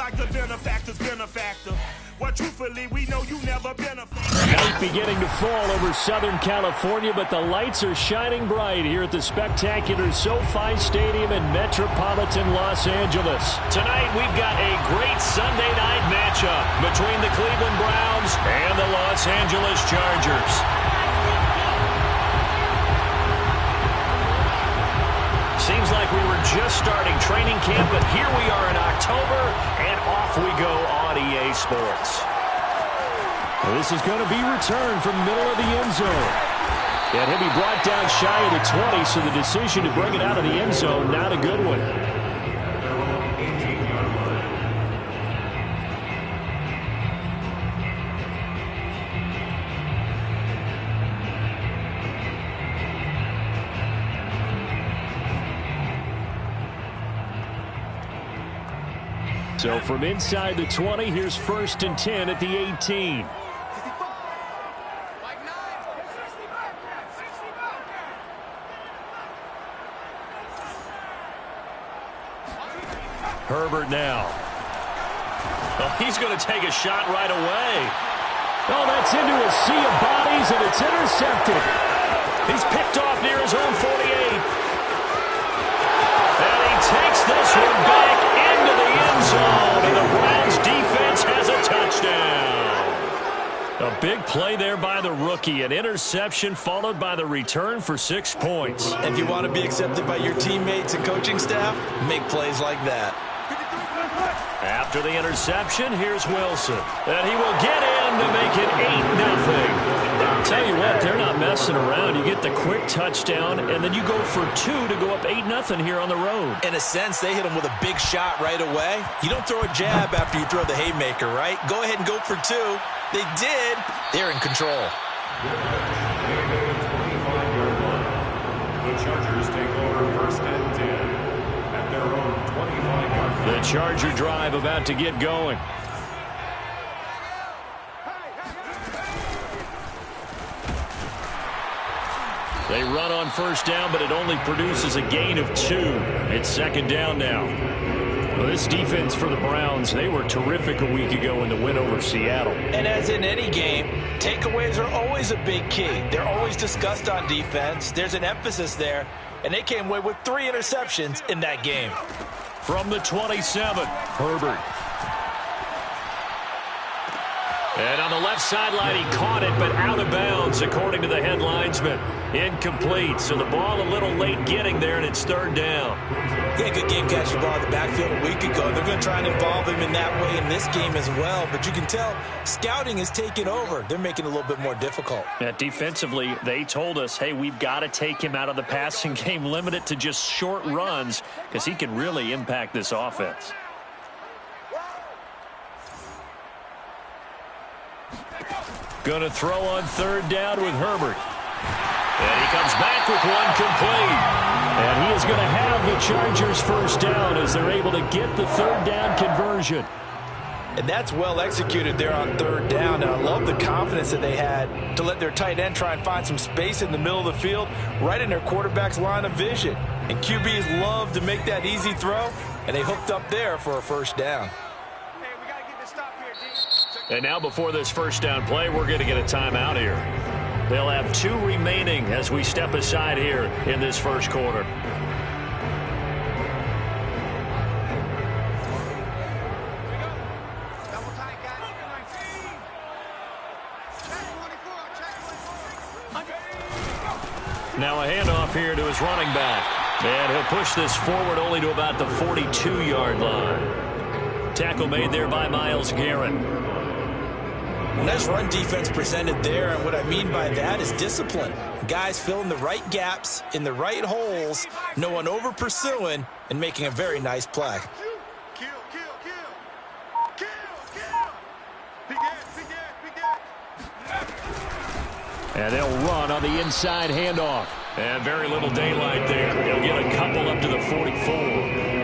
like the benefactor's benefactor. Well, truthfully, we know you never been a fan. Night beginning to fall over Southern California, but the lights are shining bright here at the spectacular SoFi Stadium in metropolitan Los Angeles. Tonight, we've got a great Sunday night matchup between the Cleveland Browns and the Los Angeles Chargers. Seems like we were just starting training camp, but here we are in October, and off we go on EA Sports. This is going to be returned from middle of the end zone. And he'll be brought down shy of the 20, so the decision to bring it out of the end zone, not a good one. So from inside the 20, here's 1st and 10 at the 18. Herbert now. Oh, he's going to take a shot right away. Oh, that's into a sea of bodies, and it's intercepted. He's picked off near his own 48. And he takes this one back into the end zone, and the Browns defense has a touchdown. A big play there by the rookie, an interception followed by the return for 6 points. If you want to be accepted by your teammates and coaching staff, make plays like that. After the interception, here's Wilson. And he will get in to make it 8-0. Tell you what, they're not messing around. You get the quick touchdown, and then you go for 2 to go up 8-0 here on the road. In a sense, they hit him with a big shot right away. You don't throw a jab after you throw the haymaker, right? Go ahead and go for 2. They did. They're in control. The Chargers take over 1st and 10 at their own 25-yard line. The Charger drive about to get going. They run on 1st down, but it only produces a gain of 2. It's 2nd down now. Well, this defense for the Browns, they were terrific a week ago in the win over Seattle. And as in any game, takeaways are always a big key. They're always discussed on defense. There's an emphasis there, and they came away with 3 interceptions in that game. From the 27, Herbert. And on the left sideline, he caught it, but out of bounds, according to the head linesman. Incomplete, so the ball a little late getting there, and it's 3rd down. Yeah, good game catching the ball in the backfield a week ago. They're going to try and involve him in that way in this game as well, but you can tell scouting is taking over. They're making it a little bit more difficult. Yeah, defensively, they told us, hey, we've got to take him out of the passing game, limit it to just short runs, because he can really impact this offense. Going to throw on 3rd down with Herbert. And he comes back with one complete. And he is going to have the Chargers 1st down as they're able to get the 3rd down conversion. And that's well executed there on 3rd down. And I love the confidence that they had to let their tight end try and find some space in the middle of the field, right in their quarterback's line of vision. And QBs love to make that easy throw, and they hooked up there for a 1st down. And now before this 1st down play, we're going to get a timeout here. They'll have 2 remaining as we step aside here in this 1st quarter. Now a handoff here to his running back. And he'll push this forward only to about the 42-yard line. Tackle made there by Myles Garrett. Nice run defense presented there, and what I mean by that is discipline. Guys filling the right gaps in the right holes, no one over pursuing, and making a very nice play. And they'll run on the inside handoff. And very little daylight there. They'll get a couple up to the 44.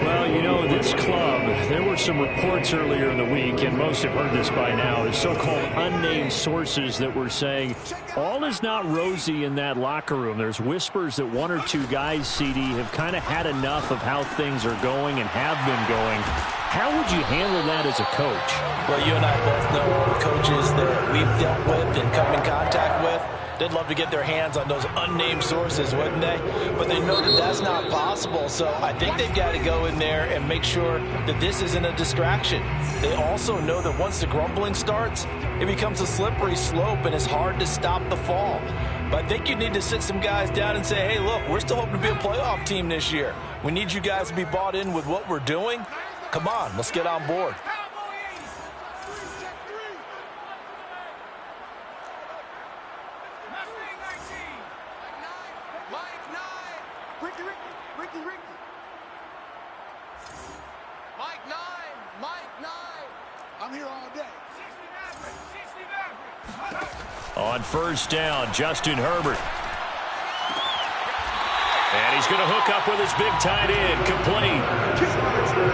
Well, you know, this club, there were some reports earlier in the week, and most have heard this by now, the so-called unnamed sources that were saying all is not rosy in that locker room. There's whispers that 1 or 2 guys, CD, have kind of had enough of how things are going and have been going. How would you handle that as a coach? Well, you and I both know all the coaches that we've dealt with and come in contact with. They'd love to get their hands on those unnamed sources, wouldn't they? But they know that that's not possible, so I think they've got to go in there and make sure that this isn't a distraction. They also know that once the grumbling starts, it becomes a slippery slope and it's hard to stop the fall. But I think you need to sit some guys down and say, hey, look, we're still hoping to be a playoff team this year. We need you guys to be bought in with what we're doing. Come on, let's get on board. I'm here all day. On first down, Justin Herbert. And he's going to hook up with his big tight end, complete.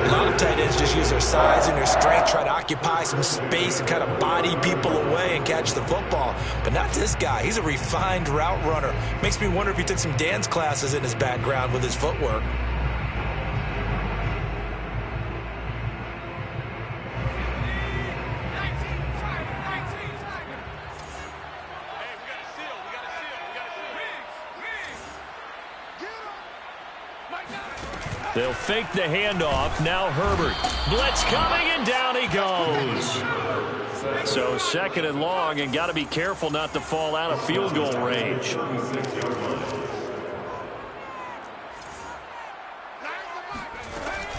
A lot of tight ends just use their size and their strength, try to occupy some space and kind of body people away and catch the football. But not this guy. He's a refined route runner. Makes me wonder if he took some dance classes in his background with his footwork. They'll fake the handoff. Now Herbert. Blitz coming, and down he goes. So second and long, and got to be careful not to fall out of field goal range.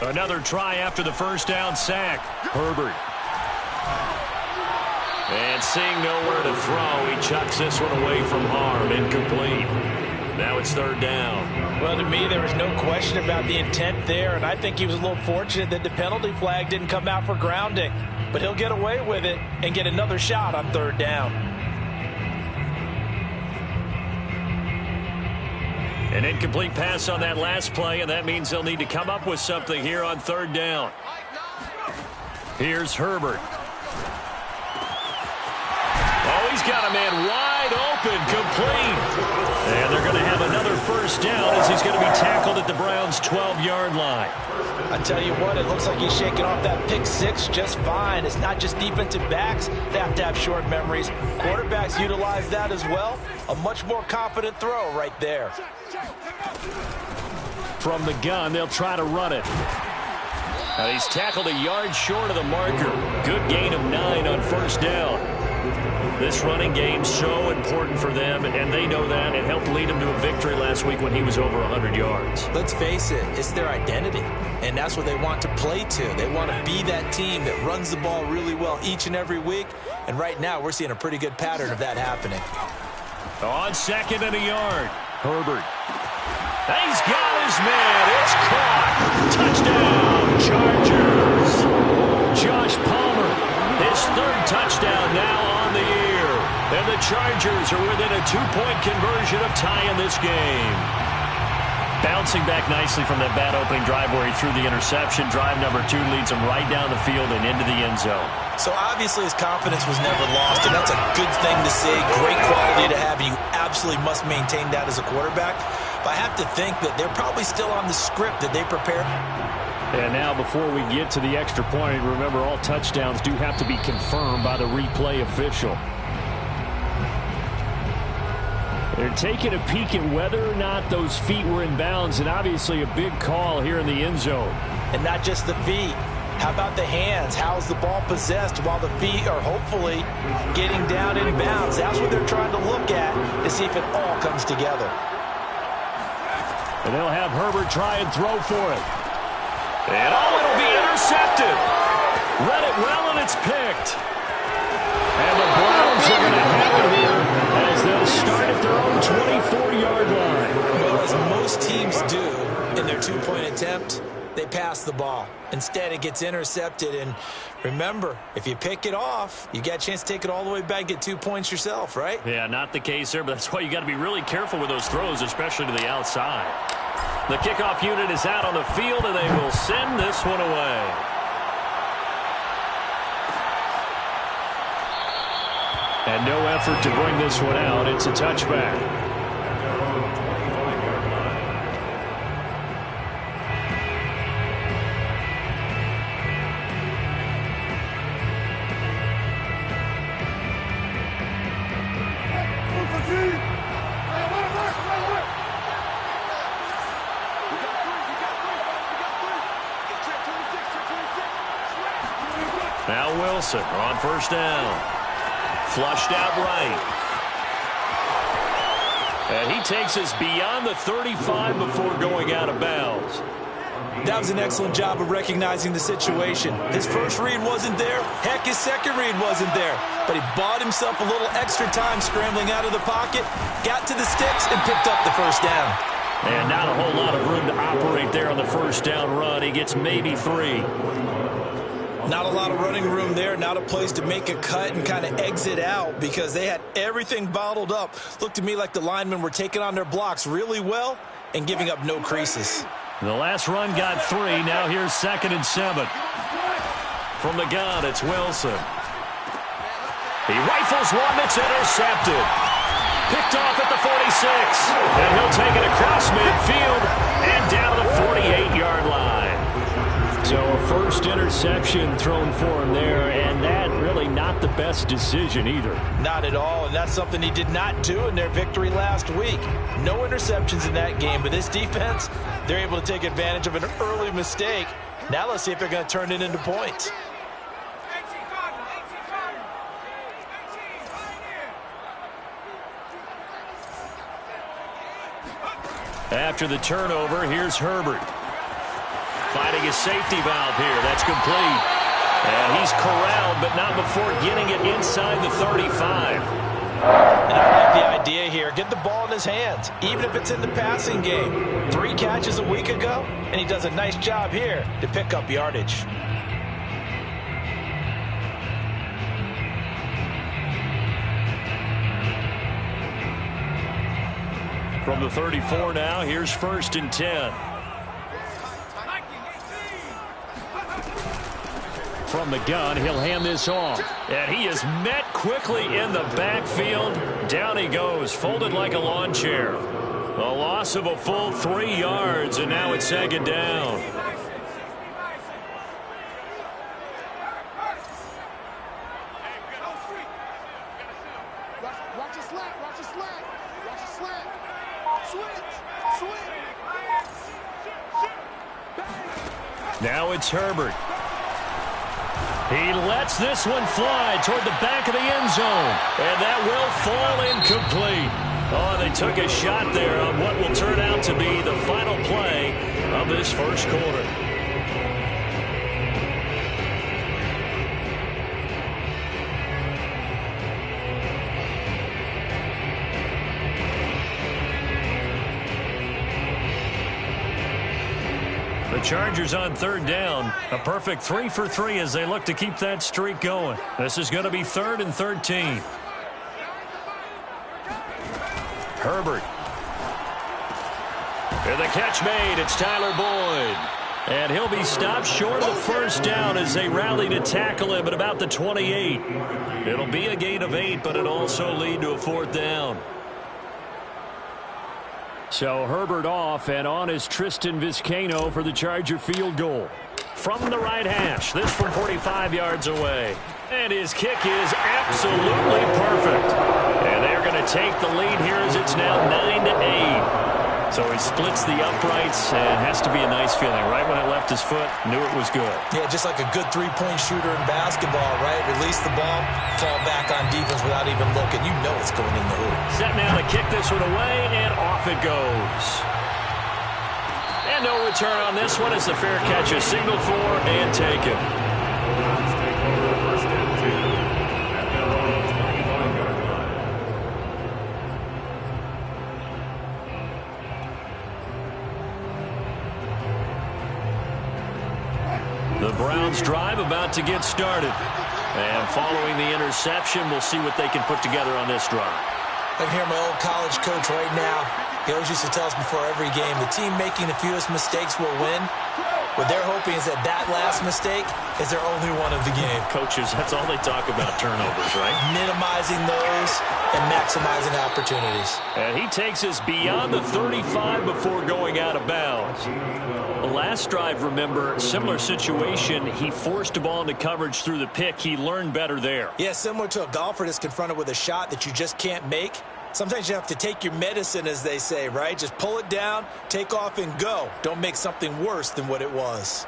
Another try after the first down sack. Herbert. And seeing nowhere to throw, he chucks this one away from harm. Incomplete. Now it's third down. Well, to me, there was no question about the intent there, and I think he was a little fortunate that the penalty flag didn't come out for grounding. But he'll get away with it and get another shot on third down. An incomplete pass on that last play, and that means they'll need to come up with something here on third down. Here's Herbert. Oh, he's got a man wide open, complete. And they're going to have another first down as he's going to be tackled at the Browns' 12-yard line. I tell you what, it looks like he's shaking off that pick six just fine. It's not just defensive backs that have to have short memories. Quarterbacks utilize that as well. A much more confident throw right there. From the gun, they'll try to run it. Now he's tackled a yard short of the marker. Good gain of 9 on first down. This running game's so important for them, and they know that. It helped lead them to a victory last week when he was over 100 yards. Let's face it, it's their identity, and that's what they want to play to. They want to be that team that runs the ball really well each and every week, and right now we're seeing a pretty good pattern of that happening. On second and a yard, Herbert. He's got his man. It's caught. Touchdown, Chargers. Josh Palmer, his third touchdown now on the year. And the Chargers are within a 2-point conversion of tying this game. Bouncing back nicely from that bad opening drive where he threw the interception. Drive number 2 leads him right down the field and into the end zone. So obviously his confidence was never lost, and that's a good thing to see. Great quality to have, and you absolutely must maintain that as a quarterback. But I have to think that they're probably still on the script that they prepared. And now before we get to the extra point, remember all touchdowns do have to be confirmed by the replay official. They're taking a peek at whether or not those feet were in bounds, and obviously a big call here in the end zone. And not just the feet. How about the hands? How's the ball possessed while the feet are hopefully getting down in bounds? That's what they're trying to look at to see if it all comes together. And they'll have Herbert try and throw for it. And it'll be intercepted. Read it well, and it's picked. And the Browns are going to have it here as they'll start at their own 24-yard line. Well, as most teams do in their 2-point attempt, they pass the ball. Instead, it gets intercepted. And remember, if you pick it off, you got a chance to take it all the way back, get 2 points yourself, right? Yeah, not the case there, but that's why you got to be really careful with those throws, especially to the outside. The kickoff unit is out on the field, and they will send this one away. And no effort to bring this one out. It's a touchback. Wilson on first down. Flushed out right. And he takes us beyond the 35 before going out of bounds. That was an excellent job of recognizing the situation. His first read wasn't there. Heck, his second read wasn't there. But he bought himself a little extra time scrambling out of the pocket, got to the sticks, and picked up the first down. And not a whole lot of room to operate there on the first down run. He gets maybe 3. Not a lot of running room there, not a place to make a cut and kind of exit out because they had everything bottled up. Looked to me like the linemen were taking on their blocks really well and giving up no creases. The last run got 3. Now here's 2nd and 7. From the gun, it's Wilson. He rifles one that's intercepted. Picked off at the 46. And he'll take it across midfield and down to the 48-yard line. So a first interception thrown for him there, and that really not the best decision either. Not at all, and that's something he did not do in their victory last week. No interceptions in that game, but this defense, they're able to take advantage of an early mistake. Now let's see if they're going to turn it into points. After the turnover, here's Herbert. Fighting a safety valve here. That's complete. And he's corralled, but not before getting it inside the 35. And I like the idea here. Get the ball in his hands, even if it's in the passing game. 3 catches a week ago, and he does a nice job here to pick up yardage. From the 34 now, here's 1st and 10. From the gun, he'll hand this off. And he is met quickly in the backfield. Down he goes, folded like a lawn chair. A loss of a full 3 yards, and now it's 2nd down. Watch your slant, watch your slant, watch your slant. Switch. Now it's Herbert. He lets this one fly toward the back of the end zone. And that will fall incomplete. Oh, they took a shot there on what will turn out to be the final play of this first quarter. The Chargers on 3rd down. A perfect 3 for 3 as they look to keep that streak going. This is going to be 3rd and 13. Herbert. And the catch made. It's Tyler Boyd. And he'll be stopped short of the first down as they rally to tackle him at about the 28. It'll be a gain of 8, but it'll also lead to a 4th down. So Herbert off, and on is Tristan Vizcaino for the Charger field goal. From the right hash, this from 45 yards away. And his kick is absolutely perfect. And they're going to take the lead here as it's now 9-8. So he splits the uprights, and has to be a nice feeling. Right when it left his foot, knew it was good. Yeah, just like a good three-point shooter in basketball, right? Release the ball, fall back on defense without even looking. You know it's going in the hoop. Set now to kick this one away, and off it goes. And no return on this one as the fair catch is signaled for and taken. The Browns drive about to get started. And following the interception, we'll see what they can put together on this drive. I can hear my old college coach right now. He always used to tell us before every game, the team making the fewest mistakes will win. What they're hoping is that that last mistake is their only one of the game. Coaches, that's all they talk about, turnovers, right? Minimizing those and maximizing opportunities. And he takes us beyond the 35 before going out of bounds. The last drive, remember, similar situation. He forced a ball into coverage through the pick. He learned better there. Yeah, similar to a golfer that's confronted with a shot that you just can't make. Sometimes you have to take your medicine, as they say, right? Just pull it down, take off, and go. Don't make something worse than what it was.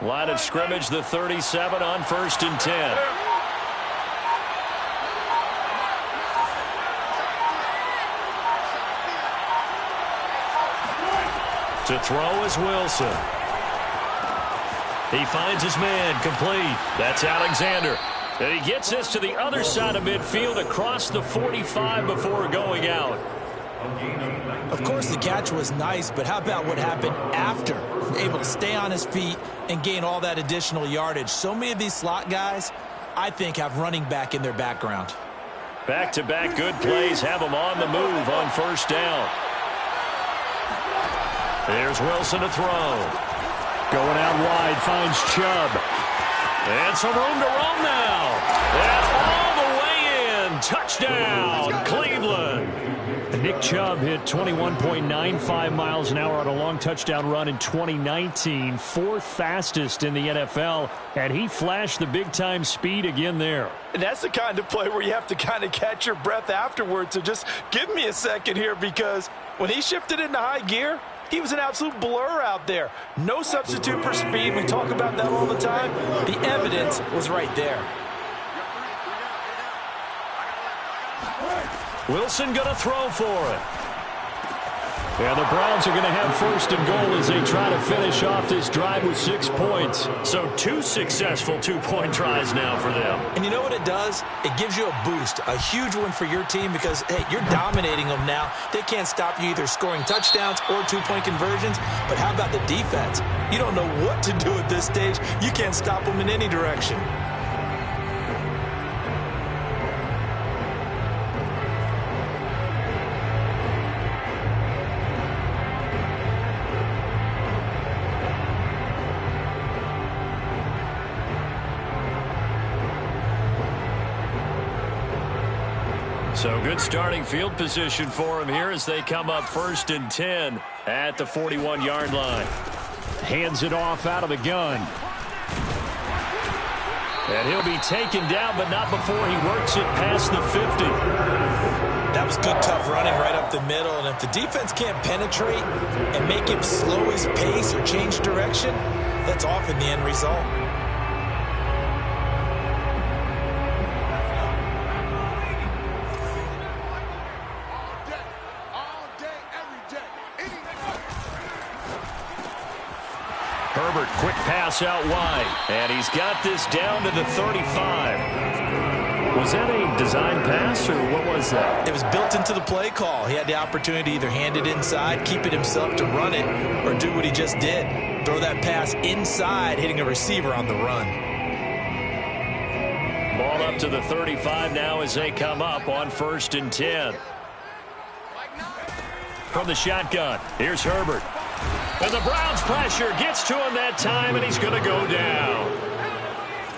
Line of scrimmage, the 37 on 1st and 10. To throw is Wilson. He finds his man, complete. That's Alexander. And he gets this to the other side of midfield across the 45 before going out. Of course, the catch was nice, but how about what happened after? Able to stay on his feet and gain all that additional yardage. So many of these slot guys, I think, have running back in their background. Back-to-back good plays have them on the move on 1st down. There's Wilson to throw. Going out wide, finds Chubb. And some room to roam now. And all the way in. Touchdown, Cleveland. And Nick Chubb hit 21.95 miles an hour on a long touchdown run in 2019. 4th fastest in the NFL. And he flashed the big-time speed again there. And that's the kind of play where you have to kind of catch your breath afterwards. So just give me a second here, because when he shifted into high gear, he was an absolute blur out there. No substitute for speed. We talk about that all the time. The evidence was right there. Wilson going to throw for it. And the Browns are going to have 1st and goal as they try to finish off this drive with 6 points. So 2 successful 2-point tries now for them. And you know what it does? It gives you a boost, a huge one for your team, because, hey, you're dominating them now. They can't stop you either scoring touchdowns or 2-point conversions. But how about the defense? You don't know what to do at this stage. You can't stop them in any direction. So good starting field position for him here as they come up 1st and 10 at the 41-yard line. Hands it off out of the gun. And he'll be taken down, but not before he works it past the 50. That was good, tough running right up the middle. And if the defense can't penetrate and make him slow his pace or change direction, that's often the end result. Herbert, quick pass out wide. And he's got this down to the 35. Was that a design pass, or what was that? It was built into the play call. He had the opportunity to either hand it inside, keep it himself to run it, or do what he just did. Throw that pass inside, hitting a receiver on the run. Ball up to the 35 now as they come up on 1st and 10. From the shotgun, here's Herbert. And the Browns pressure gets to him that time, and he's going to go down.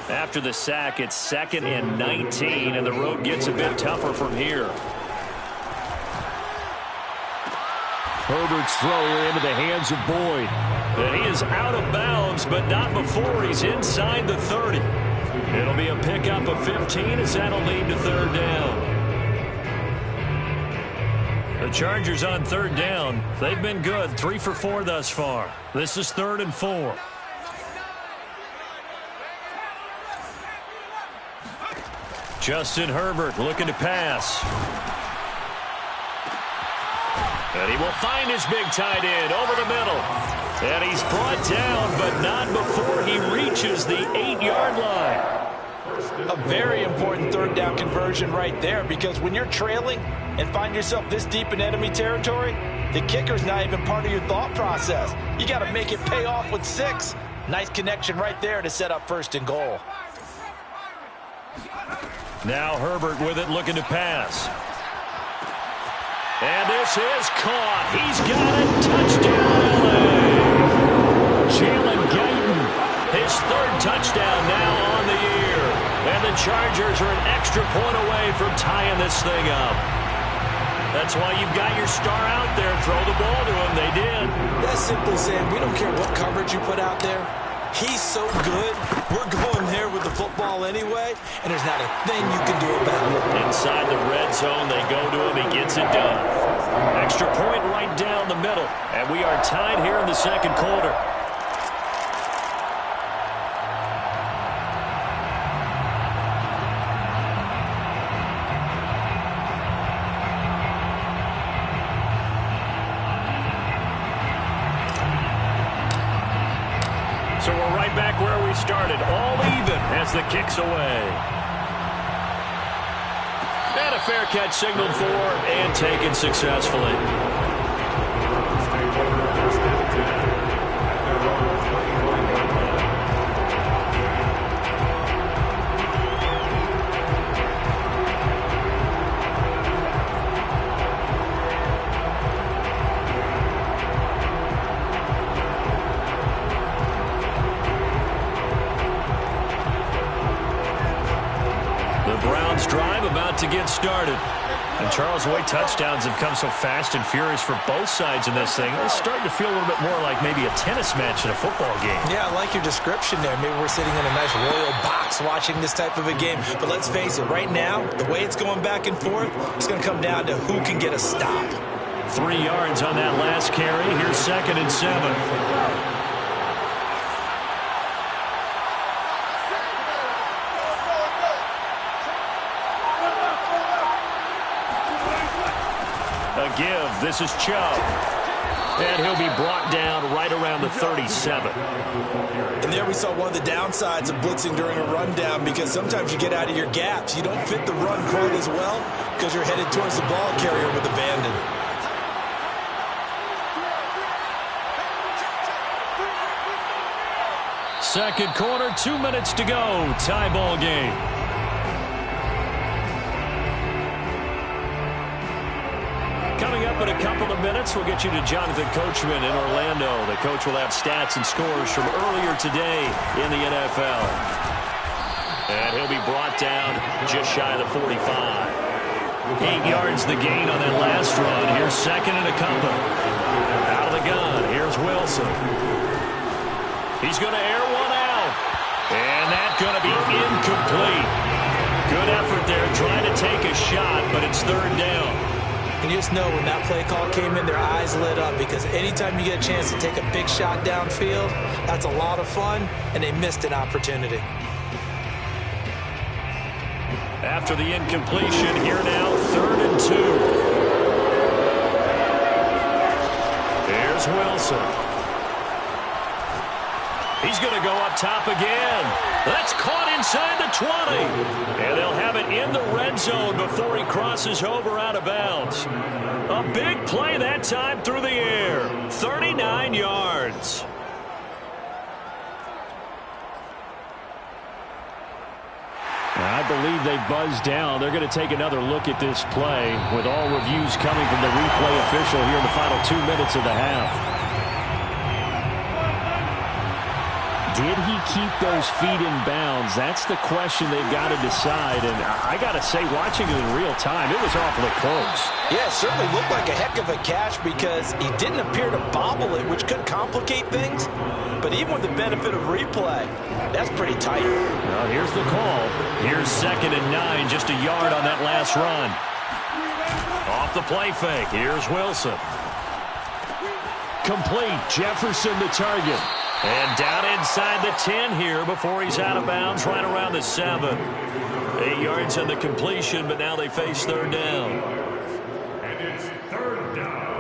After the sack, it's 2nd and 19, and the road gets a bit tougher from here. Herbert's throw into the hands of Boyd. And he is out of bounds, but not before he's inside the 30. It'll be a pickup of 15 as that'll lead to 3rd down. The Chargers on 3rd down. They've been good, 3 for 4 thus far. This is 3rd and 4. Justin Herbert looking to pass. And he will find his big tight end over the middle. And he's brought down, but not before he reaches the 8-yard line. A very important 3rd down conversion right there, because when you're trailing and find yourself this deep in enemy territory, the kicker's not even part of your thought process. You got to make it pay off with 6. Nice connection right there to set up 1st and goal. Now Herbert with it, looking to pass. And this is caught. He's got it. Touchdown, LA. Jalen Guyton, his 3rd touchdown now on the year. And the Chargers are an extra point away from tying this thing up. That's why you've got your star out there. Throw the ball to him. They did. That's simply saying we don't care what coverage you put out there. He's so good. We're going there with the football anyway, and there's not a thing you can do about it. Inside the red zone, they go to him. He gets it done. Extra point right down the middle, and we are tied here in the 2nd quarter. started all even as the kick's away. And a fair catch signaled for and taken successfully. Drive about to get started. And Charles, the way touchdowns have come so fast and furious for both sides in this thing, it's starting to feel a little bit more like maybe a tennis match in a football game. Yeah, I like your description there. Maybe we're sitting in a nice royal box watching this type of a game. But let's face it, right now, the way it's going back and forth, it's going to come down to who can get a stop. 3 yards on that last carry. Here's 2nd and 7. Give. This is Chubb. And he'll be brought down right around the 37. And there we saw one of the downsides of blitzing during a rundown, because sometimes you get out of your gaps. You don't fit the run quite as well because you're headed towards the ball carrier with abandon. Second quarter, 2 minutes to go. Tie ball game. Coming up in a couple of minutes, we'll get you to Jonathan Coachman in Orlando. The coach will have stats and scores from earlier today in the NFL. And he'll be brought down just shy of the 45. 8 yards the gain on that last run. Here's 2nd and a couple. Out of the gun, here's Wilson. He's going to air one out. And that's going to be incomplete. Good effort there trying to take a shot, but it's 3rd down. And you just know when that play call came in, their eyes lit up, because anytime you get a chance to take a big shot downfield, that's a lot of fun, and they missed an opportunity. After the incompletion, here now, 3rd and 2. Here's Wilson. He's going to go up top again. That's caught inside the 20. And they'll have it in the red zone before he crosses over out of bounds. A big play that time through the air. 39 yards. I believe they buzzed down. They're going to take another look at this play, with all reviews coming from the replay official here in the final 2 minutes of the half. Did he keep those feet in bounds? That's the question they've got to decide. And I got to say, watching it in real time, it was awfully close. Yeah, it certainly looked like a heck of a catch, because he didn't appear to bobble it, which could complicate things. But even with the benefit of replay, that's pretty tight. Well, here's the call. Here's 2nd and 9, just a yard on that last run. Off the play fake. Here's Wilson. Complete. Jefferson the target. And down inside the 10 here before he's out of bounds, right around the 7. 8 yards on the completion, but now they face 3rd down. And it's 3rd down.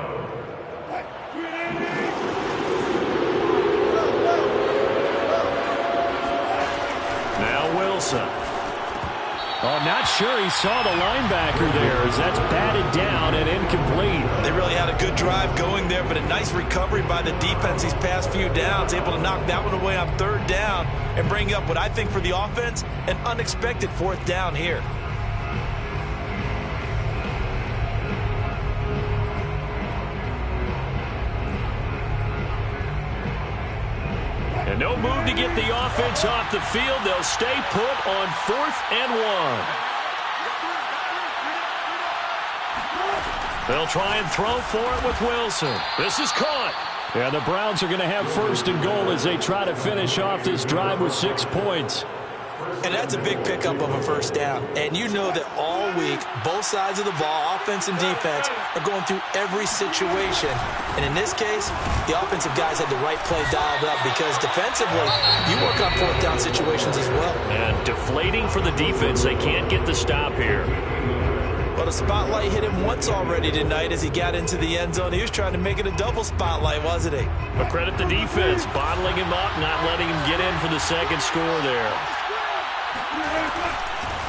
Now Wilson. Oh, not sure he saw the linebacker there, as that's batted down and incomplete. They really had a good drive going there, but a nice recovery by the defense these past few downs, able to knock that one away on 3rd down and bring up what I think for the offense, an unexpected 4th down here. And no move to get the offense off the field. They'll stay put on 4th and 1. They'll try and throw for it with Wilson. This is caught. Yeah, the Browns are going to have 1st and goal as they try to finish off this drive with 6 points. And that's a big pickup of a 1st down. And you know that all week, both sides of the ball, offense and defense, are going through every situation. And in this case, the offensive guys had the right play dialed up, because defensively, you work on 4th down situations as well. And deflating for the defense. They can't get the stop here. Well, the spotlight hit him once already tonight as he got into the end zone. He was trying to make it a double spotlight, wasn't he? But credit the defense, bottling him up, not letting him get in for the second score there.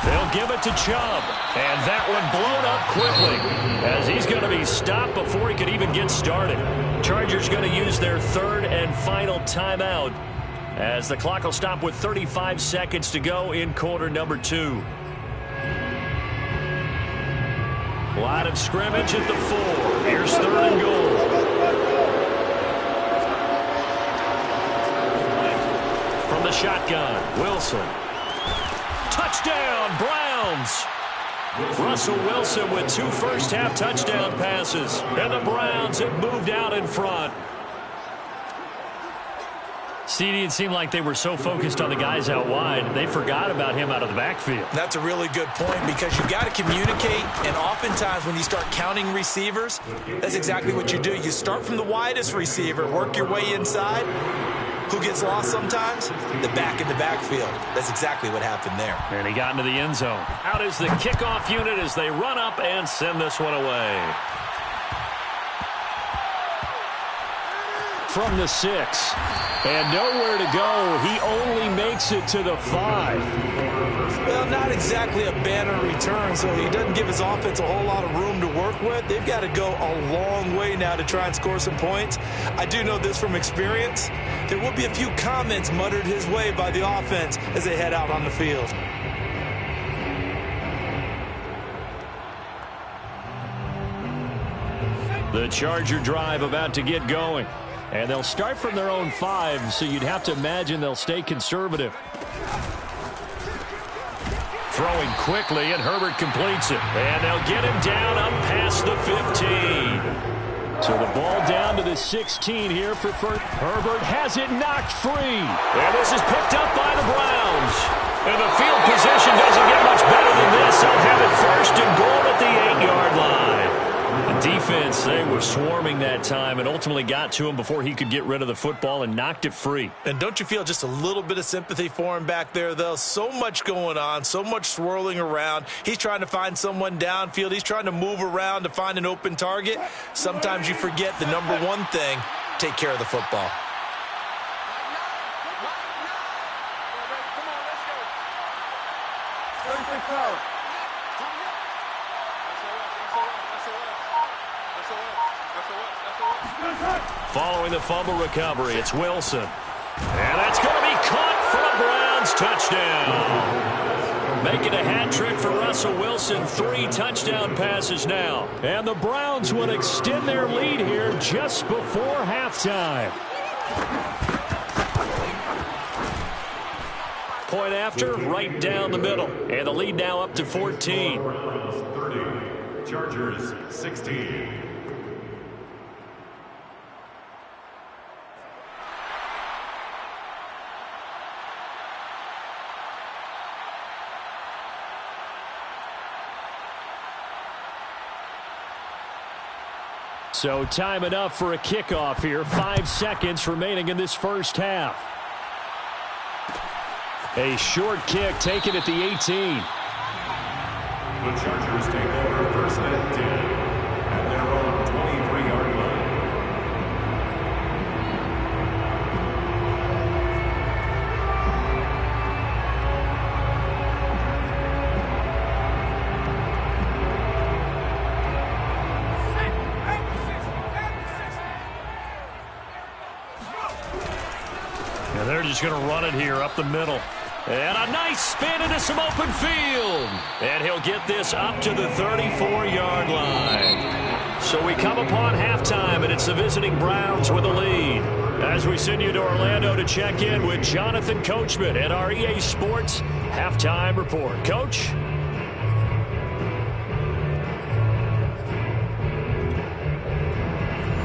They'll give it to Chubb, and that one blown up quickly as he's going to be stopped before he could even get started. Chargers going to use their third and final timeout as the clock will stop with 35 seconds to go in quarter number 2. Line of scrimmage at the 4. Here's third and goal. From the shotgun, Wilson. Touchdown, Browns. Russell Wilson with 2 first-half touchdown passes. And the Browns have moved out in front. CD, it seemed like they were so focused on the guys out wide, they forgot about him out of the backfield. That's a really good point because you've got to communicate, and oftentimes when you start counting receivers, that's exactly what you do. You start from the widest receiver, work your way inside. Who gets lost sometimes? The back in the backfield. That's exactly what happened there. And he got into the end zone. Out is the kickoff unit as they run up and send this one away. From the 6. And nowhere to go. He only makes it to the 5. Well, not exactly a banner return, so he doesn't give his offense a whole lot of room to work with. They've got to go a long way now to try and score some points. I do know this from experience. There will be a few comments muttered his way by the offense as they head out on the field. The Charger drive about to get going. And they'll start from their own 5, so you'd have to imagine they'll stay conservative. Throwing quickly, and Herbert completes it. And they'll get him down up past the 15. So the ball down to the 16 here for Herbert has it knocked free. And this is picked up by the Browns. And the field position doesn't get much better than this. They'll have it first and goal at the 8-yard line. The defense, they were swarming that time and ultimately got to him before he could get rid of the football and knocked it free. And don't you feel just a little bit of sympathy for him back there, though? So much going on, so much swirling around. He's trying to find someone downfield. He's trying to move around to find an open target. Sometimes you forget the number one thing, take care of the football. Following the fumble recovery, it's Wilson. And that's going to be caught for a Browns touchdown. Making a hat trick for Russell Wilson. 3 touchdown passes now. And the Browns will extend their lead here just before halftime. Point after, right down the middle. And the lead now up to 14. Browns 30, Chargers 16. So time enough for a kickoff here. 5 seconds remaining in this first half. A short kick taken at the 18. The Chargers take over first and 10 at their own 23-yard line. And they're just going to run it here up the middle. And a nice spin into some open field. And he'll get this up to the 34-yard line. So we come upon halftime, and it's the visiting Browns with a lead. As we send you to Orlando to check in with Jonathan Coachman at our EA Sports Halftime Report. Coach?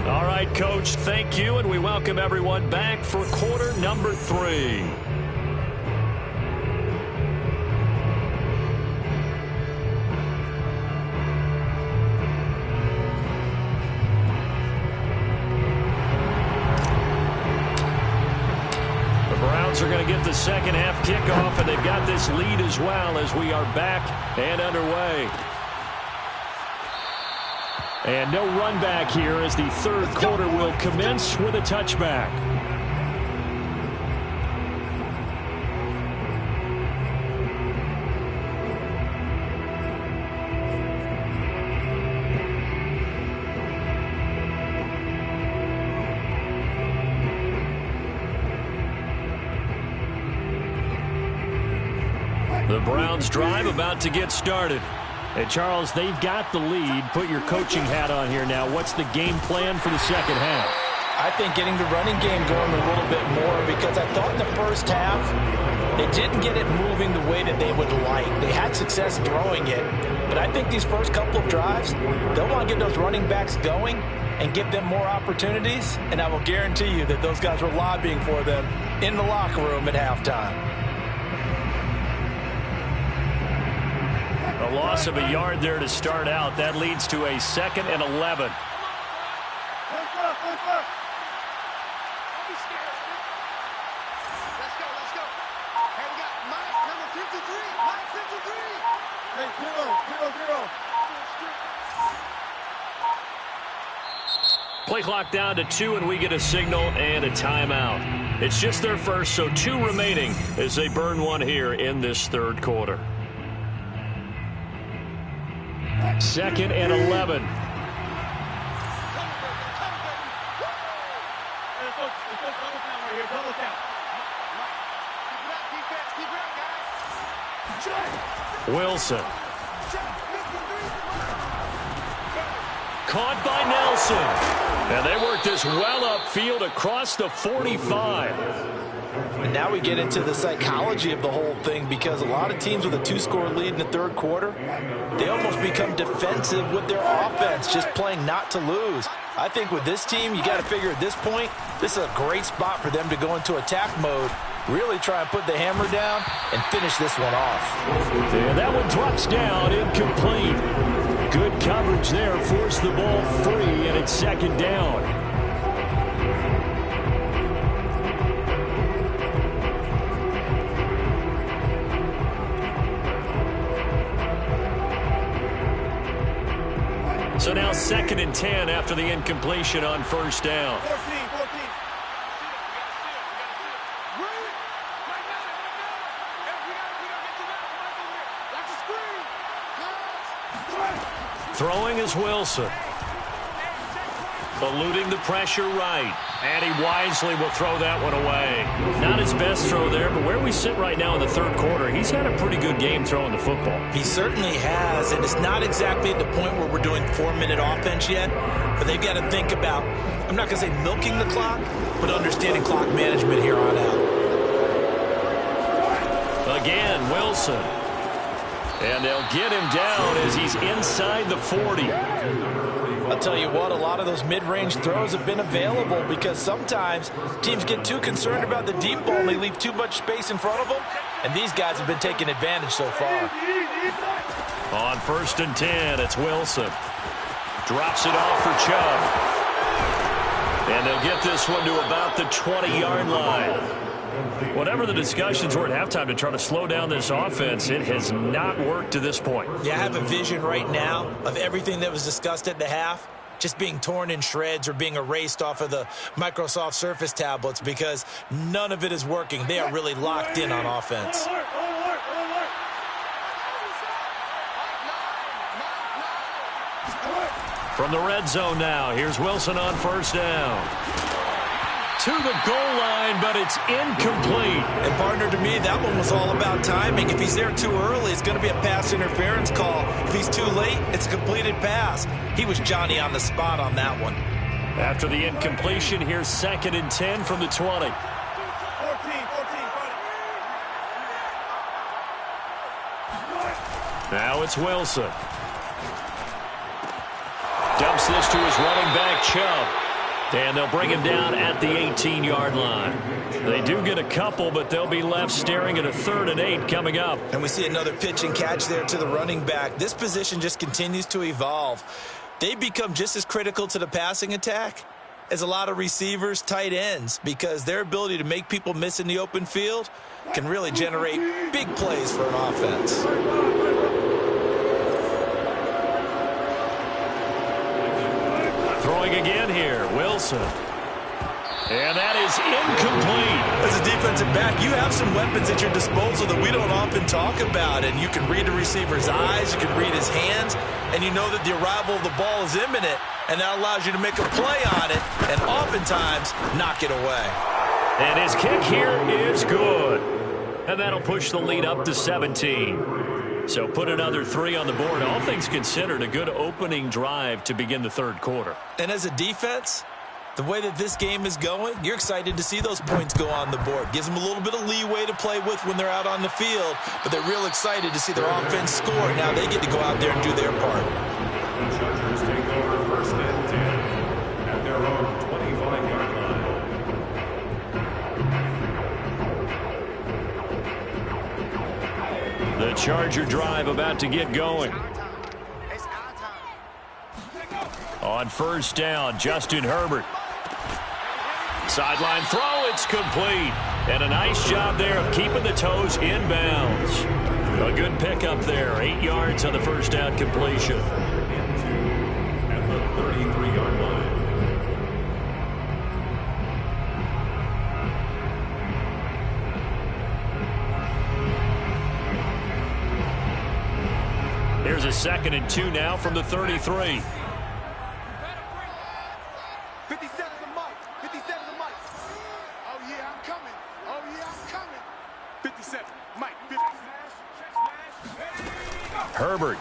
All right, Coach, thank you, and we welcome everyone back for quarter number 3. Are going to get the second half kickoff, and they've got this lead as well as we are back and underway. And no run back here as the third quarter will commence with a touchback. The Browns drive about to get started. Hey, Charles, they've got the lead. Put your coaching hat on here now. What's the game plan for the second half? I think getting the running game going a little bit more, because I thought in the first half they didn't get it moving the way that they would like. They had success throwing it, but I think these first couple of drives, they'll want to get those running backs going and give them more opportunities, and I will guarantee you that those guys were lobbying for them in the locker room at halftime. A loss of a yard there to start out. That leads to a 2nd and 11. Play clock down to 2, and we get a signal and a timeout. It's just their first, so 2 remaining as they burn one here in this third quarter. 2nd and 11. Wilson. Caught by Nelson. And they work this well upfield across the 45. And now we get into the psychology of the whole thing, because a lot of teams with a 2-score lead in the third quarter, they almost become defensive with their offense, just playing not to lose. I think with this team, you got to figure at this point, this is a great spot for them to go into attack mode, really try and put the hammer down and finish this one off. And that one drops down, incomplete. Good coverage there, forced the ball free, and it's 2nd down. So now 2nd and 10 after the incompletion on first down. 14. Throwing is Wilson. Eluding the pressure right. And he wisely will throw that one away. Not his best throw there, but where we sit right now in the third quarter, he's had a pretty good game throwing the football. He certainly has, and it's not exactly at the point where we're doing 4-minute offense yet, but they've got to think about, I'm not going to say milking the clock, but understanding clock management here on out. Again, Wilson. And they'll get him down as he's inside the 40. I'll tell you what, a lot of those mid-range throws have been available, because sometimes teams get too concerned about the deep ball and they leave too much space in front of them, and these guys have been taking advantage so far. On 1st and 10, it's Wilson. Drops it off for Chubb. And they'll get this one to about the 20-yard line. Whatever the discussions were at halftime to try to slow down this offense, it has not worked to this point. Yeah, I have a vision right now of everything that was discussed at the half just being torn in shreds or being erased off of the Microsoft Surface tablets, because none of it is working. They are really locked in on offense. From the red zone now, here's Wilson on first down. To the goal line, but it's incomplete. And partner, to me, that one was all about timing. If he's there too early, it's going to be a pass interference call. If he's too late, it's a completed pass. He was Johnny on the spot on that one. After the incompletion, here's 2nd and 10 from the 20. 14. Now it's Wilson. Dumps this to his running back, Chubb. And they'll bring him down at the 18-yard line. They do get a couple, but they'll be left staring at a 3rd and 8 coming up. And we see another pitch and catch there to the running back. This position just continues to evolve. They become just as critical to the passing attack as a lot of receivers, tight ends, because their ability to make people miss in the open field can really generate big plays for an offense. throwing again here. Wilson. And that is incomplete. As a defensive back, you have some weapons at your disposal that we don't often talk about. And you can read the receiver's eyes, you can read his hands, and you know that the arrival of the ball is imminent. And that allows you to make a play on it and oftentimes knock it away. And his kick here is good. And that'll push the lead up to 17. So put another 3 on the board. All things considered, a good opening drive to begin the third quarter. And as a defense, the way that this game is going, you're excited to see those points go on the board. Gives them a little bit of leeway to play with when they're out on the field, but they're real excited to see their offense score. Now they get to go out there and do their part. The Chargers take over first and 10 at their own 25-yard line. The Charger drive about to get going. On first down, Justin Herbert. Sideline throw, it's complete. And a nice job there of keeping the toes in bounds. A good pickup there, 8 yards on the first down completion. At the 33-yard line. Here's a 2nd and 2 now from the 33. 57 to Mike. 57 to Mike. Oh, yeah, I'm coming. Oh, yeah, I'm coming. 57. Mike, 50. Herbert.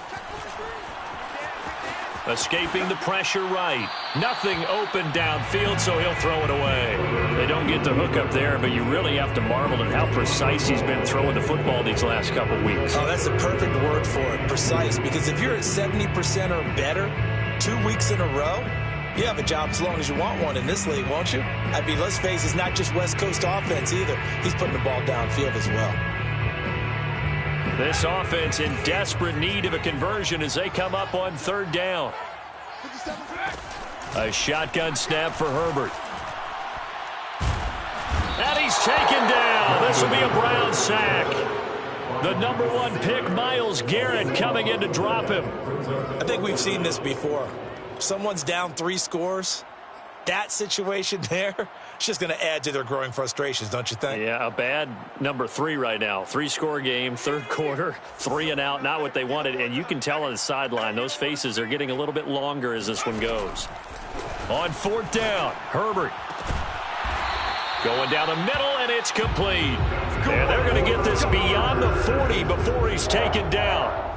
Escaping the pressure right. Nothing open downfield, so he'll throw it away. They don't get the hook up there, but you really have to marvel at how precise he's been throwing the football these last couple weeks. Oh, that's the perfect word for it, precise. Because if you're at 70% or better 2 weeks in a row, you have a job as long as you want one in this league, won't you? I mean, let's face it, it's not just West Coast offense either. He's putting the ball downfield as well. This offense in desperate need of a conversion as they come up on third down. A shotgun snap for Herbert. And he's taken down. This will be a Brown sack. The number 1 pick, Myles Garrett, coming in to drop him. I think we've seen this before. Someone's down 3 scores. That situation there, it's just going to add to their growing frustrations, don't you think? Yeah, a bad number 3 right now. 3-score game, third quarter, 3 and out, not what they wanted. And you can tell on the sideline, those faces are getting a little bit longer as this one goes. On fourth down, Herbert. Going down the middle, and it's complete. And they're going to get this beyond the 40 before he's taken down.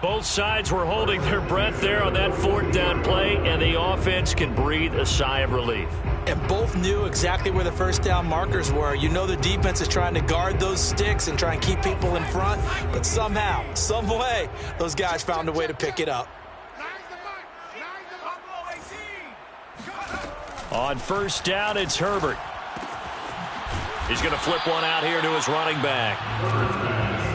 Both sides were holding their breath there on that fourth down play, and the offense can breathe a sigh of relief. And both knew exactly where the first down markers were. You know the defense is trying to guard those sticks and try and keep people in front, but somehow, some way, those guys found a way to pick it up. On first down, it's Herbert. He's going to flip one out here to his running back.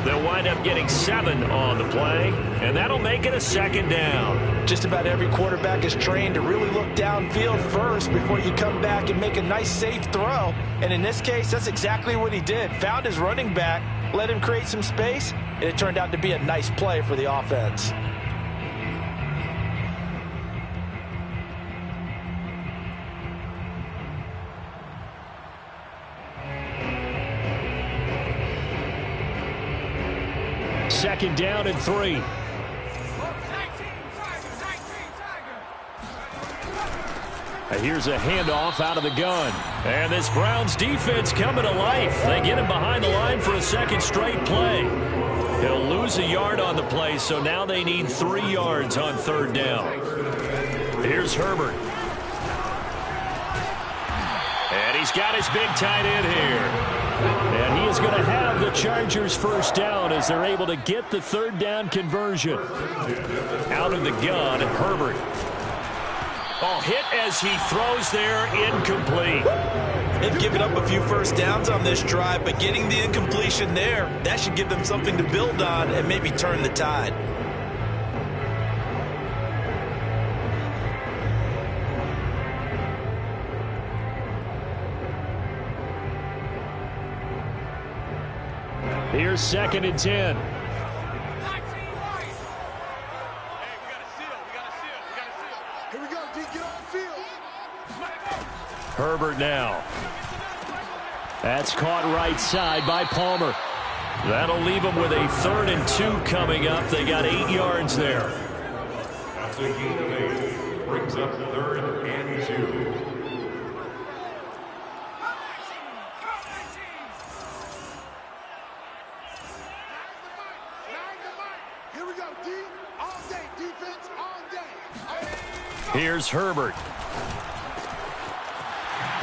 They'll wind up getting 7 on the play, and that'll make it a second down. Just about every quarterback is trained to really look downfield first before you come back and make a nice, safe throw. And in this case, that's exactly what he did. Found his running back, let him create some space, and it turned out to be a nice play for the offense. Second down and 3. Here's a handoff out of the gun. And this Browns defense coming to life. They get him behind the line for a second straight play. He'll lose a yard on the play, so now they need 3 yards on third down. Here's Herbert. And he's got his big tight end here. And he is going to have the Chargers first down as they're able to get the third down conversion. Out of the gun, Herbert. Ball hit as he throws there, incomplete. They've given up a few first downs on this drive, but getting the incompletion there, that should give them something to build on and maybe turn the tide. Here's second and 10. Here we go, D. Get off the Herbert now. That's caught right side by Palmer. That'll leave them with a 3rd and 2 coming up. They got 8 yards there. That's a gain of 8. Brings up 3rd and 2. Here we go, D. All day. Defense all day. Here's Herbert.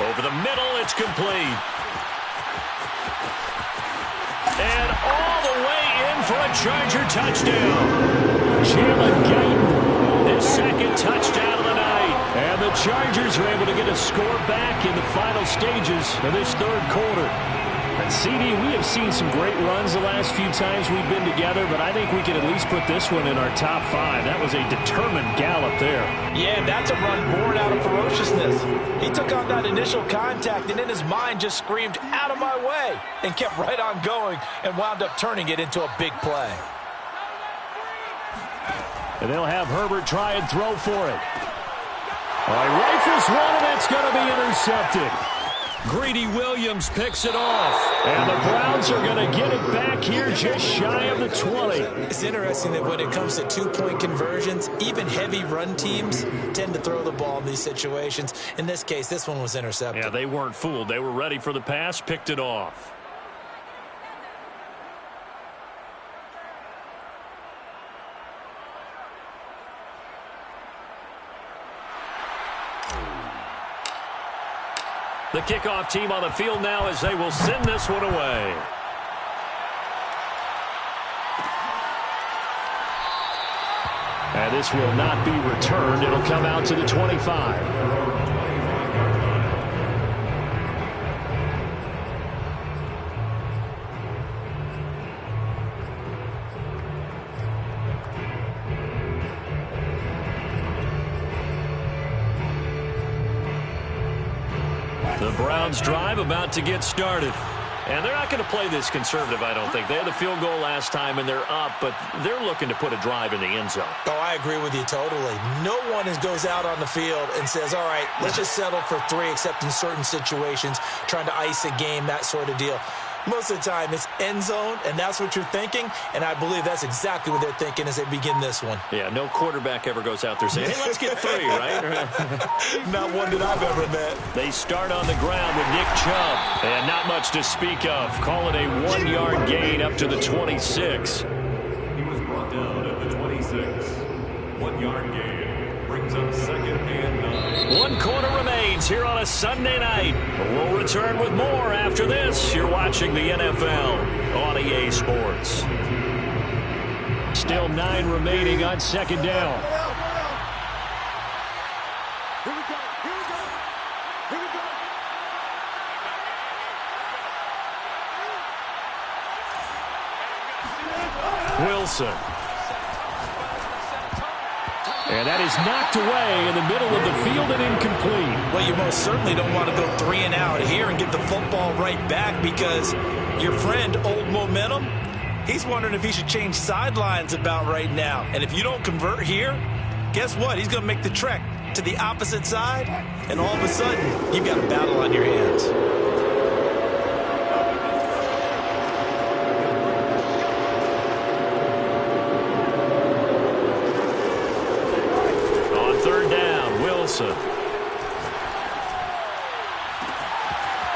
Over the middle, it's complete. And all the way in for a Charger touchdown. Jalen Guyton, his 2nd touchdown of the night. And the Chargers are able to get a score back in the final stages of this 3rd quarter. And CD, we have seen some great runs the last few times we've been together, but I think we can at least put this one in our top 5. That was a determined gallop there. Yeah, that's a run born out of ferociousness. He took on that initial contact and in his mind just screamed, "Out of my way," and kept right on going and wound up turning it into a big play. And they'll have Herbert try and throw for it. All right, rifles one, and that's going to be intercepted. Greedy Williams picks it off. And the Browns are going to get it back here just shy of the 20. It's interesting that when it comes to 2-point conversions, even heavy run teams tend to throw the ball in these situations. In this case, this one was intercepted. Yeah, they weren't fooled. They were ready for the pass, picked it off. The kickoff team on the field now as they will send this one away. And this will not be returned. It'll come out to the 25. The Browns drive about to get started. And they're not going to play this conservative, I don't think. They had the field goal last time, and they're up, but they're looking to put a drive in the end zone. Oh, I agree with you totally. No one goes out on the field and says, all right, let's just settle for 3, except in certain situations, trying to ice a game, that sort of deal. Most of the time, it's end zone, and that's what you're thinking, and I believe that's exactly what they're thinking as they begin this one. Yeah, no quarterback ever goes out there saying, hey, let's get 3, right? Not one that I've ever met. They start on the ground with Nick Chubb, and not much to speak of. Call it a 1-yard gain up to the 26. He was brought down at the 26. 1-yard gain. Brings up 2nd and 9. 1 quarter remains here on a Sunday night. We'll return with more after this. You're watching the NFL on EA Sports. Still 9 remaining on 2nd down. Here we go. Here we go. Here we go. Wilson. And that is knocked away in the middle of the field and incomplete. Well, you most certainly don't want to go 3 and out here and get the football right back, because your friend, Old Momentum, he's wondering if he should change sidelines about right now. And if you don't convert here, guess what? He's going to make the trek to the opposite side, and all of a sudden, you've got a battle on your hands.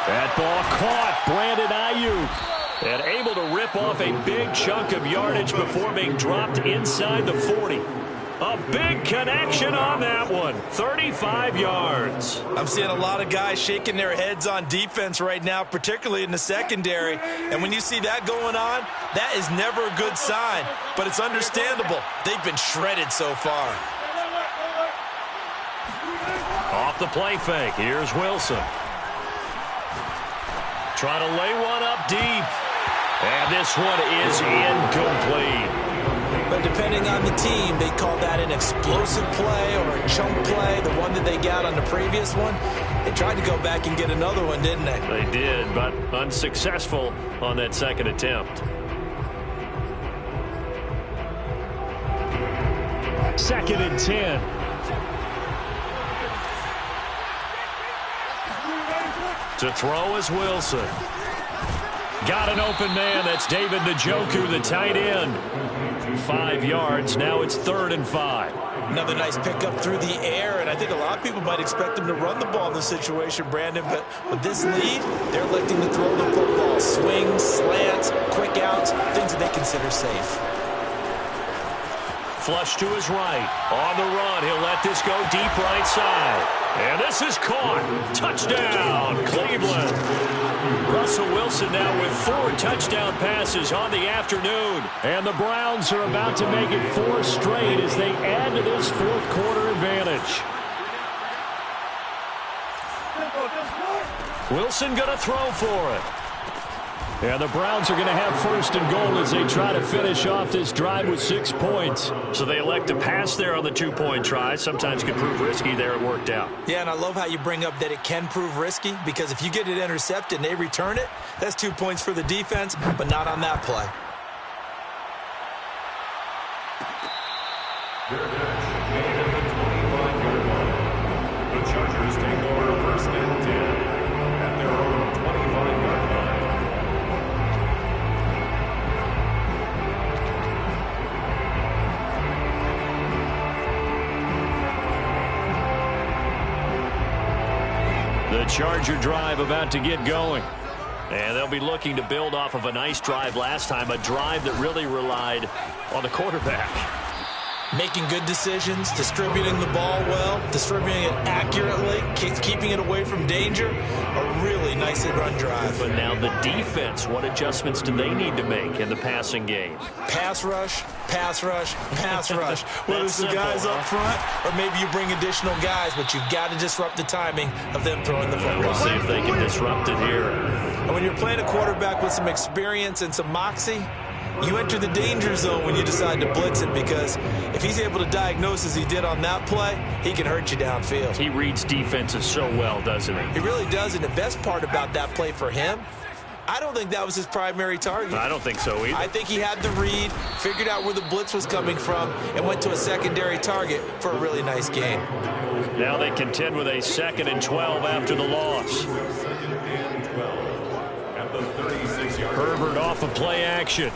That ball caught. Brandon Ayuk. And able to rip off a big chunk of yardage before being dropped inside the 40. A big connection on that one. 35 yards. I'm seeing a lot of guys shaking their heads on defense right now, particularly in the secondary. And when you see that going on, that is never a good sign. But it's understandable. They've been shredded so far. Off the play fake. Here's Wilson. Trying to lay one up deep. And this one is incomplete. But depending on the team, they call that an explosive play or a chunk play, the one that they got on the previous one. They tried to go back and get another one, didn't they? They did, but unsuccessful on that second attempt. 2nd and 10. To throw is Wilson. Got an open man. That's David Njoku, the tight end. 5 yards. Now it's 3rd and 5. Another nice pickup through the air, and I think a lot of people might expect him to run the ball in this situation, Brandon, but with this lead, they're electing to throw the football. Swings, slants, quick outs, things that they consider safe. Flush to his right. On the run, he'll let this go deep right side. And this is caught. Touchdown, Cleveland. Russell Wilson now with 4 touchdown passes on the afternoon. And the Browns are about to make it 4 straight as they add to this 4th quarter advantage. Wilson going to throw for it. And the Browns are going to have 1st and goal as they try to finish off this drive with 6 points. So they elect to pass there on the 2-point try. Sometimes can prove risky. There it worked out. Yeah, and I love how you bring up that it can prove risky, because if you get it intercepted and they return it, that's 2 points for the defense, but not on that play. Their catch made at the 25-yard line. The Chargers take over 1st and 10 at their own 25-yard line. The Charger drive about to get going. And they'll be looking to build off of a nice drive last time, a drive that really relied on the quarterback. Making good decisions, distributing the ball well, distributing it accurately, keeping it away from danger. A really nicely run drive. But now the defense, what adjustments do they need to make in the passing game? Pass rush, pass rush, pass rush. Whether it's the guys up front or maybe you bring additional guys, but you've got to disrupt the timing of them throwing the football. We'll see if they can disrupt it here. And when you're playing a quarterback with some experience and some moxie, you enter the danger zone when you decide to blitz it, because if he's able to diagnose as he did on that play, he can hurt you downfield. He reads defenses so well, doesn't he? He really does, and the best part about that play for him, I don't think that was his primary target. I don't think so either. I think he had the read, figured out where the blitz was coming from, and went to a secondary target for a really nice gain. Now they contend with a 2nd and 12 after the loss. 2nd and 12 at the 36-yard line. Herbert off of play action.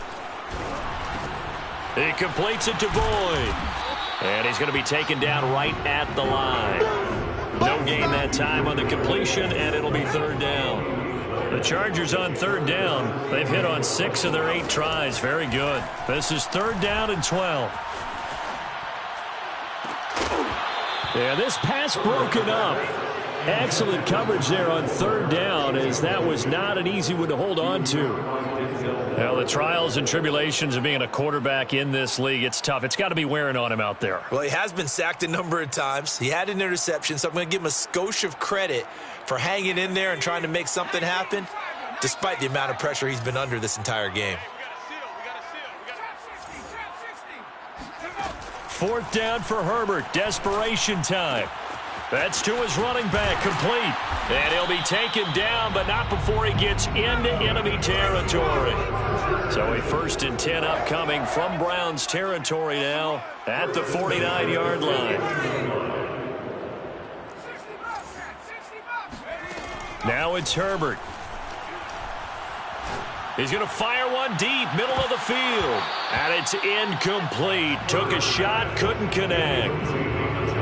He completes it to Boyd. And he's going to be taken down right at the line. No gain that time on the completion, and it'll be 3rd down. The Chargers on 3rd down. They've hit on 6 of their 8 tries. Very good. This is 3rd down and 12. Yeah, this pass broken up. Excellent coverage there on 3rd down, as that was not an easy one to hold on to. Well, the trials and tribulations of being a quarterback in this league, it's tough. It's got to be wearing on him out there. Well, he has been sacked a number of times. He had an interception, so I'm going to give him a skosh of credit for hanging in there and trying to make something happen, despite the amount of pressure he's been under this entire game. 4th down for Herbert. Desperation time. That's to his running back, complete. And he'll be taken down, but not before he gets into enemy territory. So a 1st and 10 upcoming from Browns territory now at the 49-yard line. Now it's Herbert. He's going to fire one deep, middle of the field. And it's incomplete. Took a shot, couldn't connect.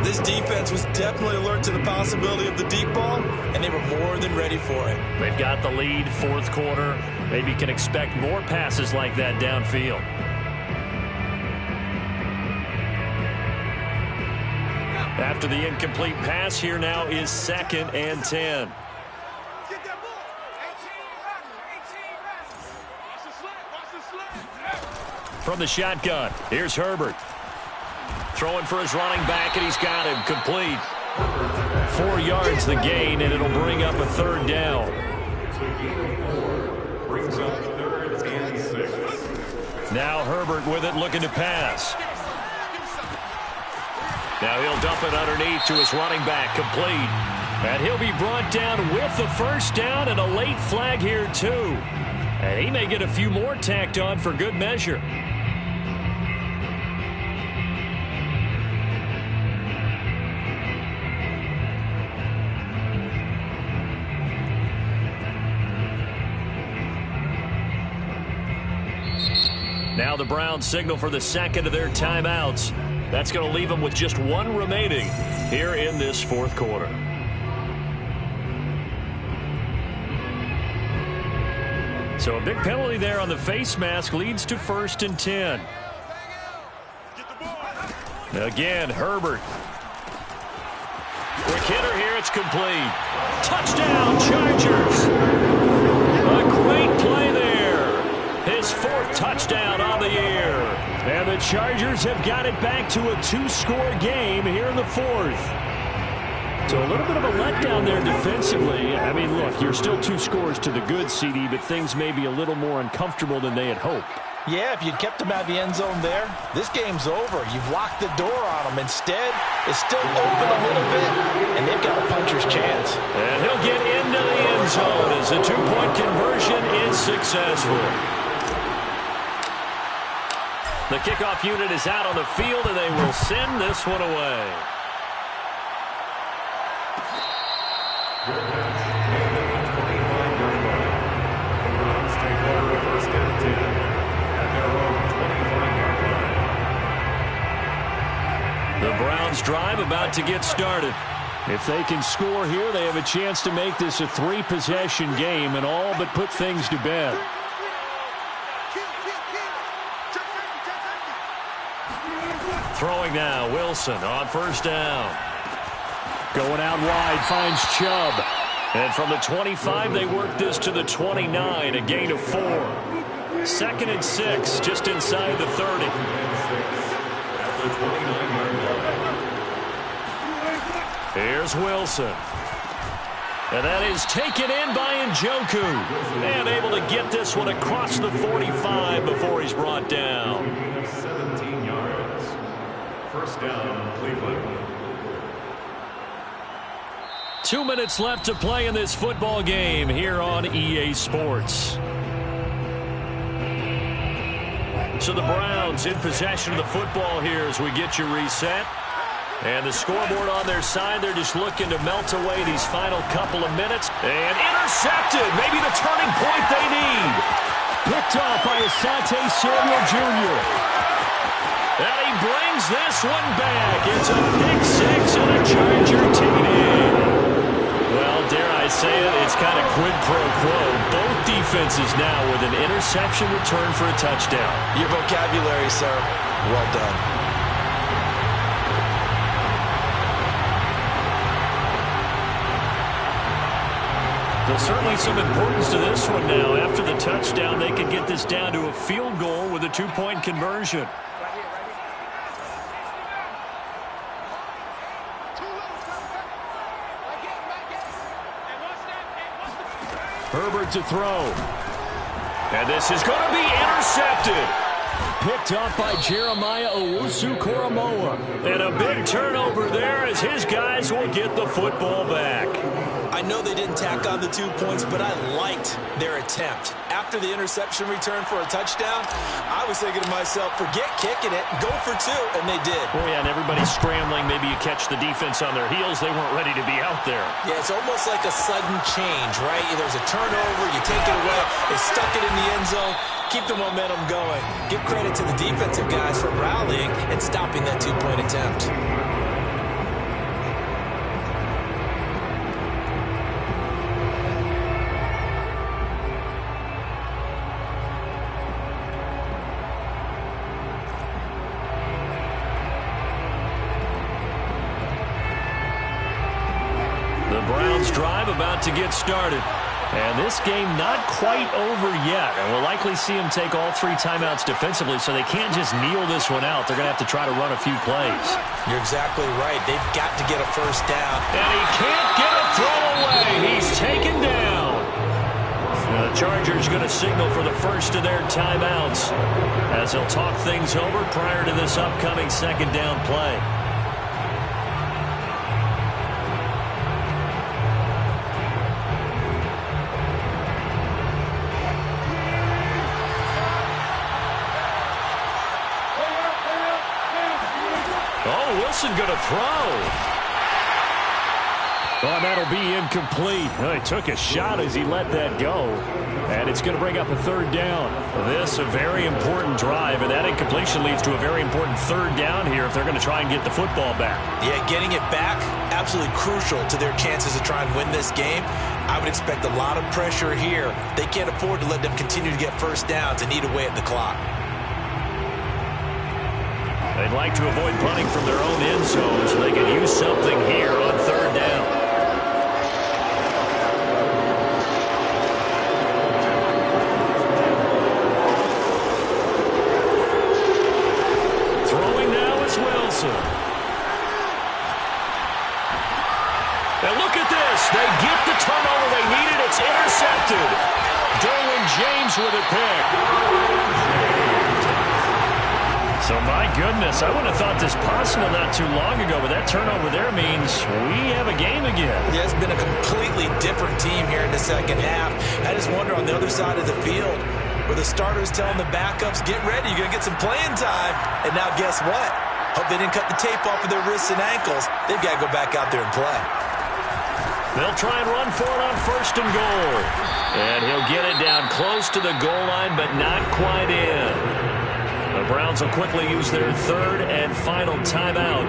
This defense was definitely alert to the possibility of the deep ball, and they were more than ready for it. They've got the lead, 4th quarter. Maybe can expect more passes like that downfield. After the incomplete pass, here now is 2nd and 10. From the shotgun, here's Herbert. Throwing for his running back, and he's got him complete. 4 yards the gain, and it'll bring up a 3rd down. Brings up 3rd and 6. Now Herbert with it, looking to pass. Now he'll dump it underneath to his running back, complete. And he'll be brought down with the 1st down, and a late flag here too. And he may get a few more tacked on for good measure. Now the Browns signal for the second of their timeouts. That's going to leave them with just one remaining here in this fourth quarter. So a big penalty there on the face mask leads to 1st and 10. Again, Herbert. Quick hitter here, it's complete. Touchdown, Chargers. A great play there. His 4th touchdown on the year. And the Chargers have got it back to a 2-score game here in the 4th. So a little bit of a letdown there defensively. I mean, look, you're still 2 scores to the good, CD, but things may be a little more uncomfortable than they had hoped. Yeah, if you'd kept them out of the end zone there, this game's over. You've locked the door on them. Instead, it's still open a little bit, and they've got a puncher's chance. And he'll get into the end zone as the 2-point conversion is successful. The kickoff unit is out on the field, and they will send this one away. Good catch. Made at the 25-yard line. The Browns take over 1st and 10 at their own 25-yard line. The Browns drive about to get started. If they can score here, they have a chance to make this a 3-possession game and all but put things to bed. Throwing now, Wilson on 1st down. Going out wide, finds Chubb. And from the 25, they work this to the 29, a gain of 4. 2nd and 6, just inside the 30. At the 29-yard line. Here's Wilson. And that is taken in by Njoku. And able to get this one across the 45 before he's brought down. 17 yards. 1st down, Cleveland. 2 minutes left to play in this football game here on EA Sports. So the Browns in possession of the football here as we get you reset. And the scoreboard on their side, they're just looking to melt away these final couple of minutes. And intercepted, maybe the turning point they need. Picked off by Asante Samuel Jr. And he brings this one back. It's a pick 6 and a Charger TD. Well, dare I say it, it's kind of quid pro quo. Both defenses now with an interception return for a touchdown. Your vocabulary, sir. Well done. There's certainly some importance to this one now. After the touchdown, they could get this down to a field goal with a 2-point conversion. Herbert to throw. And this is going to be intercepted. Picked off by Jeremiah Owusu-Koramoah. And a big turnover there as his guys will get the football back. I know they didn't tack on the 2 points, but I liked their attempt. After the interception return for a touchdown, I was thinking to myself, forget kicking it, go for 2, and they did. Oh, yeah, and everybody's scrambling. Maybe you catch the defense on their heels. They weren't ready to be out there. Yeah, it's almost like a sudden change, right? There's a turnover, you take it away, they stuck it in the end zone, keep the momentum going. Give credit to the defensive guys for rallying and stopping that 2-point attempt. Drive about to get started. And this game not quite over yet. And we'll likely see them take all 3 timeouts defensively, so they can't just kneel this one out. They're going to have to try to run a few plays. You're exactly right. They've got to get a 1st down. And he can't get a throw away. He's taken down. Now the Chargers going to signal for the first of their timeouts as they'll talk things over prior to this upcoming 2nd down play. Wilson going to throw. Oh, and that'll be incomplete. Oh, he took a shot as he let that go. And it's going to bring up a third down. This a very important drive, and that incompletion leads to a very important third down here if they're going to try and get the football back. Yeah, getting it back, absolutely crucial to their chances to try and win this game. I would expect a lot of pressure here. They can't afford to let them continue to get first downs and eat away at the clock. They'd like to avoid punting from their own end zone so they can use something here on third down. And look at this. They get the turnover they needed. It's intercepted. Derwin James with a pick. So, my goodness, I wouldn't have thought this possible not too long ago, but that turnover there means we have a game again. Yeah, it's been a completely different team here in the second half. I just wonder on the other side of the field where the starters telling the backups, get ready, you're going to get some playing time. And now guess what? Hope they didn't cut the tape off of their wrists and ankles. They've got to go back out there and play. They'll try and run for it on first and goal. And he'll get it down close to the goal line, but not quite in. The Browns will quickly use their third and final timeout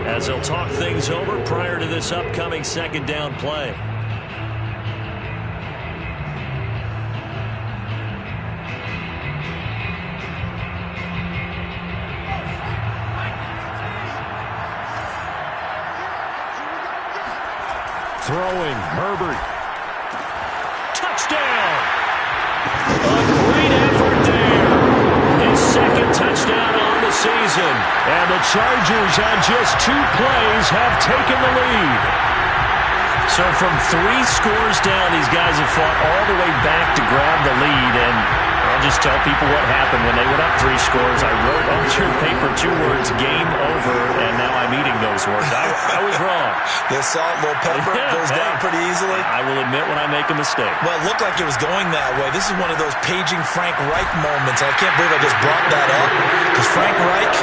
as they'll talk things over prior to this upcoming second down play. Throwing, Herbert. Touchdown! A great effort there. His second touchdown on the season. And the Chargers on just 2 plays have taken the lead. So from 3 scores down, these guys have fought all the way back to grab the lead. And I'll just tell people what happened when they went up 3 scores. I wrote on your paper 2 words, game over, and now I'm eating those words. I was wrong. The salt, little pepper goes down pretty easily. I will admit when I make a mistake. Well, it looked like it was going that way. This is one of those paging Frank Reich moments. I can't believe I just brought that up. Because Frank Reich,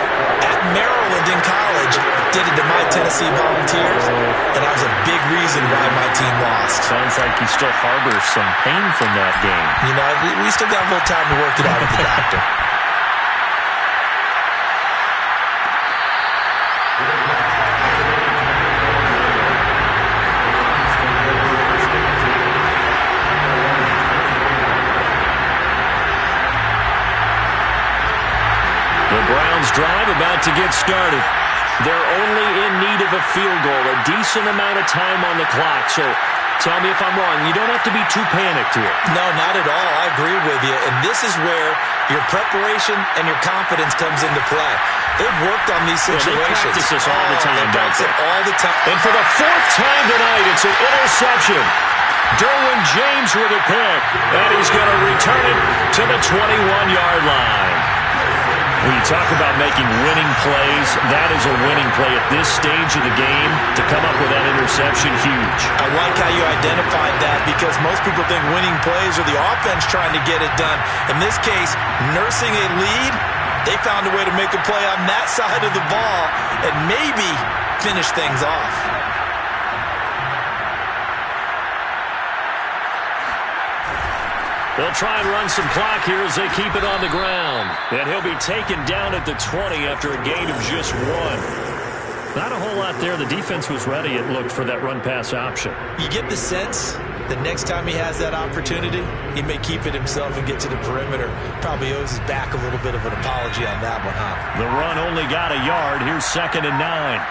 at Maryland in college, did it to my Tennessee Volunteers. And that was a big reason why my team lost. Sounds like he still harbors some pain from that game. You know, we still got a little time to work it out with the doctor. The Browns drive about to get started. They're only in need of a field goal, a decent amount of time on the clock. So tell me if I'm wrong. You don't have to be too panicked here. No, not at all. I agree with you. And this is where your preparation and your confidence comes into play. They've worked on these situations. They practice this all the time. They practice it all the time. And for the 4th time tonight, it's an interception. Derwin James with a pick. And he's going to return it to the 21-yard line. When you talk about making winning plays, that is a winning play at this stage of the game. To come up with that interception, huge. I like how you identified that because most people think winning plays are the offense trying to get it done. In this case, nursing a lead, they found a way to make a play on that side of the ball and maybe finish things off. They'll try and run some clock here as they keep it on the ground. And he'll be taken down at the 20 after a gain of just 1. Not a whole lot there. The defense was ready, it looked, for that run-pass option. You get the sense that next time he has that opportunity, he may keep it himself and get to the perimeter. Probably owes his back a little bit of an apology on that one, huh? The run only got a yard. Here's 2nd and 9.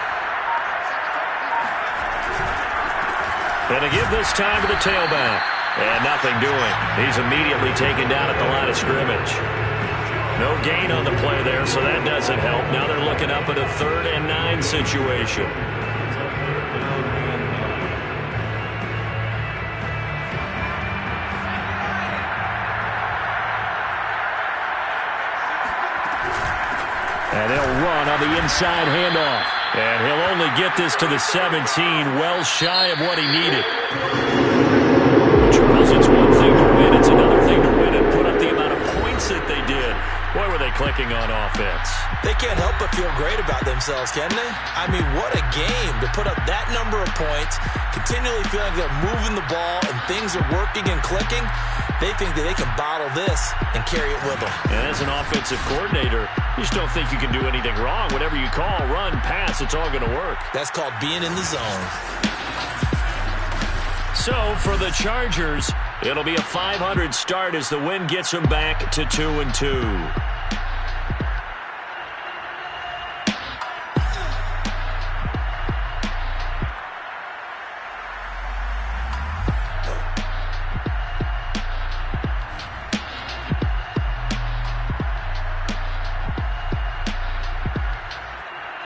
And to give this time to the tailback. And nothing doing. He's immediately taken down at the line of scrimmage. No gain on the play there, so that doesn't help. Now they're looking up at a 3rd and 9 situation. And they'll run on the inside handoff. And he'll only get this to the 17, well shy of what he needed. Charles, it's one thing to win. It's another thing to win and put up the amount of points that they did. Boy, were they clicking on offense. They can't help but feel great about themselves, can they? I mean, what a game to put up that number of points, continually feeling they're moving the ball and things are working and clicking. They think that they can bottle this and carry it with them. And as an offensive coordinator, you just don't think you can do anything wrong. Whatever you call, run, pass, it's all going to work. That's called being in the zone. So for the Chargers, it'll be a 500 start as the win gets them back to 2-2.